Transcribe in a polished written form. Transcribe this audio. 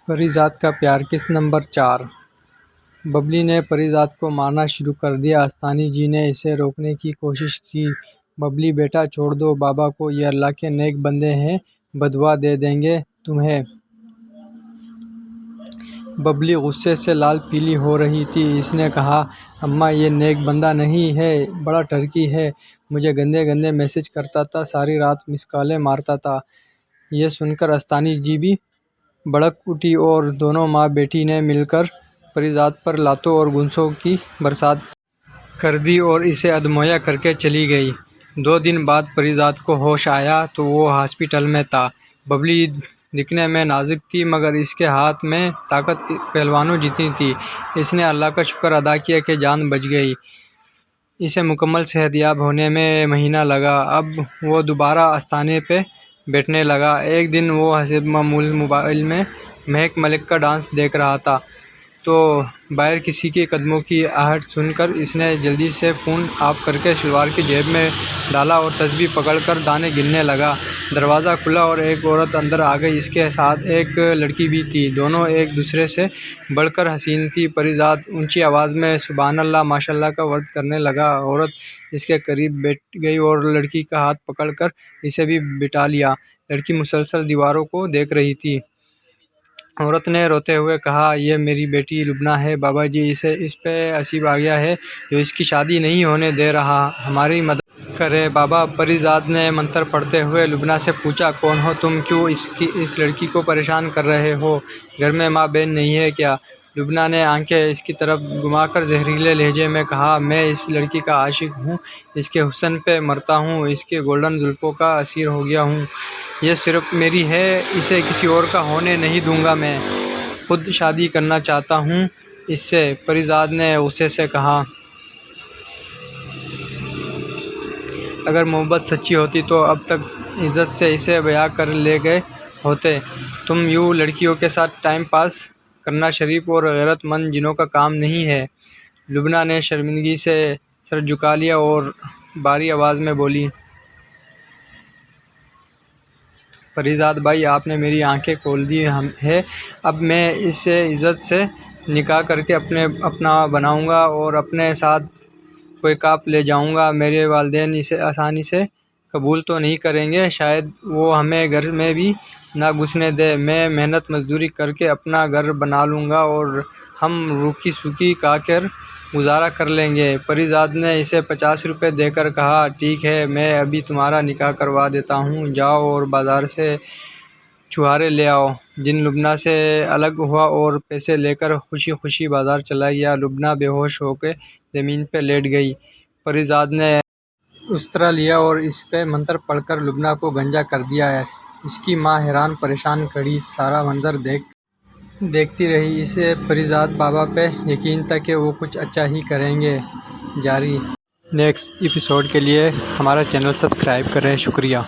پریزاد کا پیار قسط نمبر 4۔ ببلی نے پریزاد کو مارنا شروع کر دیا۔ استانی جی نے اسے روکنے کی کوشش کی۔ ببلی بیٹا چھوڑ دو بابا کو، یہ اللہ کے نیک بندے ہیں، بددعا دے دیں گے تمہیں۔ ببلی غصے سے لال پیلی ہو رہی تھی۔ اس نے کہا اماں یہ نیک بندہ نہیں ہے، بڑا ٹرکی ہے، مجھے گندے گندے میسج کرتا تھا، ساری رات مس کالیں مارتا تھا۔ یہ سن کر استانی جی بھی بھڑک اٹھی اور دونوں ماں بیٹی نے مل کر پریزاد پر لاتوں اور گھونسوں کی برسات کر دی اور اسے ادمویا کر کے چلی گئی۔ 2 دن بعد پریزاد کو ہوش آیا تو وہ ہاسپٹل میں تھا۔ ببلی دکھنے میں نازک تھی مگر اس کے ہاتھ میں طاقت پہلوانوں جتنی تھی۔ اس نے اللہ کا شکر ادا کیا کہ جان بچ گئی۔ اسے مکمل صحت یاب ہونے میں مہینہ لگا۔ اب وہ دوبارہ آستانے پہ بیٹھنے لگا۔ ایک دن وہ حسب معمول موبائل میں مہک ملک کا ڈانس دیکھ رہا تھا تو باہر کسی کے قدموں کی آہٹ سن کر اس نے جلدی سے فون آف کر کے شلوار کی جیب میں ڈالا اور تسبیح پکڑ کر دانے گننے لگا۔ دروازہ کھلا اور ایک عورت اندر آ گئی۔ اس کے ساتھ ایک لڑکی بھی تھی۔ دونوں ایک دوسرے سے بڑھ کر حسین تھی۔ پریزاد اونچی آواز میں سبحان اللہ ماشاء اللہ کا ورد کرنے لگا۔ عورت اس کے قریب بیٹھ گئی اور لڑکی کا ہاتھ پکڑ کر اسے بھی بٹھا لیا۔ لڑکی مسلسل دیواروں کو دیکھ رہی تھی۔ عورت نے روتے ہوئے کہا یہ میری بیٹی لبنہ ہے، بابا جی اس پہ عصیب آ گیا ہے جو اس کی شادی نہیں ہونے دے رہا، ہماری مدد کریں بابا۔ پریزاد نے منتر پڑھتے ہوئے لبنہ سے پوچھا کون ہو تم، کیوں اس لڑکی کو پریشان کر رہے ہو، گھر میں ماں بہن نہیں ہے کیا؟ لبنہ نے آنکھیں اس کی طرف گھما کر زہریلے لہجے میں کہا میں اس لڑکی کا عاشق ہوں، اس کے حسن پہ مرتا ہوں، اس کے گولڈن زلفوں کا اسیر ہو گیا ہوں، یہ صرف میری ہے، اسے کسی اور کا ہونے نہیں دوں گا، میں خود شادی کرنا چاہتا ہوں اس سے۔ پریزاد نے غصے سے کہا اگر محبت سچی ہوتی تو اب تک عزت سے اسے بیاہ کر لے گئے ہوتے، تم یوں لڑکیوں کے ساتھ ٹائم پاس کرنا شریف اور غیرت مند جنوں کا کام نہیں ہے۔ لبنہ نے شرمندگی سے سر جھکا لیا اور بھاری آواز میں بولی پریزاد بھائی آپ نے میری آنکھیں کھول دی ہے، اب میں اسے عزت سے نکاح کر کے اپنا بناؤں گا اور اپنے ساتھ کوئی کاپ لے جاؤں گا۔ میرے والدین اسے آسانی سے قبول تو نہیں کریں گے، شاید وہ ہمیں گھر میں بھی نہ گھسنے دیں، میں محنت مزدوری کر کے اپنا گھر بنا لوں گا اور ہم روکھی سوکھی کھا کر گزارا کر لیں گے۔ پریزاد نے اسے 50 روپے دے کر کہا ٹھیک ہے میں ابھی تمہارا نکاح کروا دیتا ہوں، جاؤ اور بازار سے چھہارے لے آؤ۔ جن لبنہ سے الگ ہوا اور پیسے لے کر خوشی خوشی بازار چلا گیا۔ لبنہ بے ہوش ہو کے زمین پہ لیٹ گئی۔ پریزاد نے استرا لیا اور اس پہ منتر پڑھ کر لبنہ کو گنجا کر دیا۔ اس کی ماں حیران پریشان کھڑی سارا منظر دیکھتی رہی۔ اسے پریزاد بابا پہ یقین تھا کہ وہ کچھ اچھا ہی کریں گے۔ جاری نیکسٹ ایپیسوڈ کے لیے ہمارا چینل سبسکرائب کریں۔ شکریہ۔